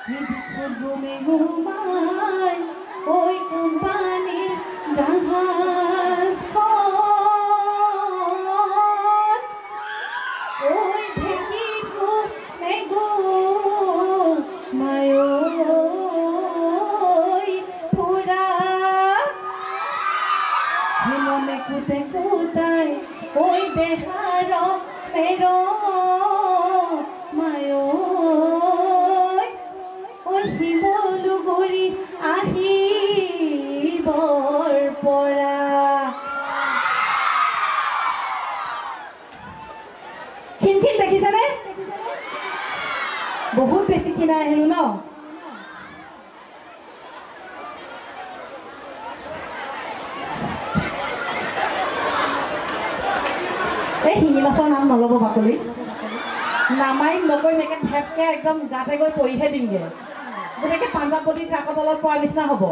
ঘুমে ঘুমায় ওই কোম্পানির জাহাজ ওই ঢেকি ঘুমে ঘুমায় ওই ফুরা মনে কুতে কুতায় ওই দেহার মেরো মায় ওই শিমলুগুৰি আহিবৰ পৰা খিনখিন দেখিছেনে বহুত বেছি কিনা আহিলো ন এই শিঙি মাছৰ নাম নল'ব বাকলি নামাই নকৈ নেকে ঢেপকে একদম গাতে গৈ পৰিহে দিমগে গতিকে পাঞ্জাৱতী ট্ৰাকৰ তলত পৰা নিচিনা হ'ব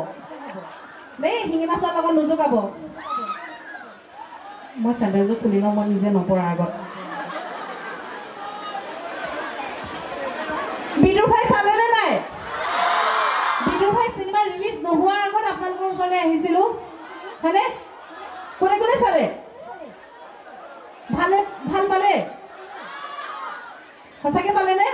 দেই শিঙি মাছৰ লগত নোজোকাব মই চেণ্ডেলযোৰ খুলি লওঁ মই নিজে নপৰাৰ আগত বিদুৰ ভাই চালেনে নাই বিদুৰ ভাই চিনেমা ৰিলিজ নোহোৱাৰ আগত আপোনালোকৰ ওচৰলৈ আহিছিলোঁ হয়নে কোনে কোনে চালে ভালে ভাল পালে সঁচাকে পালেনে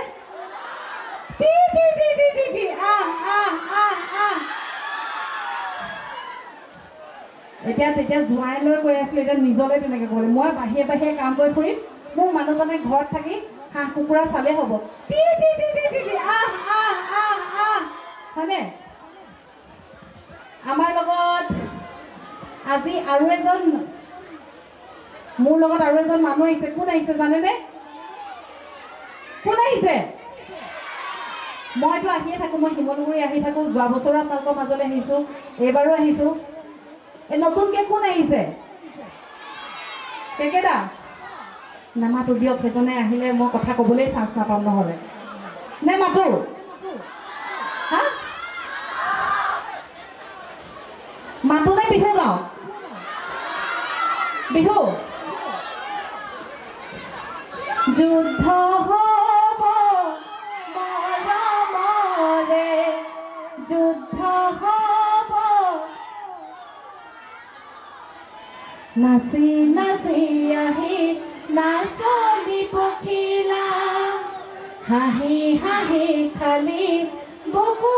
এতিয়া তেতিয়া জোঁৱাই লৈ কৈ আছিলোঁ এতিয়া নিজলৈ তেনেকৈ ক'লে মই বাহিৰে বাহিৰে কাম কৰি ফুৰিম মোৰ মানুহজনে ঘৰত থাকি হাঁহ কুকুৰা চালে হ'ব হয়নে আমাৰ লগত আজি আৰু এজন মোৰ লগত আৰু এজন মানুহ আহিছে কোন আহিছে জানেনে কোন আহিছে মইতো আহিয়ে থাকোঁ মই শিমলুগুৰি আহি থাকোঁ যোৱা বছৰো আপোনালোকৰ মাজলৈ আহিছোঁ এইবাৰো আহিছোঁ এই নতুনকৈ কোন আহিছে কেকেদা নামাতো দিয়ক সেইজনে আহিলে মই কথা ক'বলৈ চান্স নাপাম নহ'লে নে মাতো হা মাতো নে বিহু গাওঁ বিহু যুদ্ধ হ'ব মৰমৰে যুদ্ধ হ'ব নাচি নাচি আহি নাচনি পখিলা হাঁহি হাঁহি খালি বুকু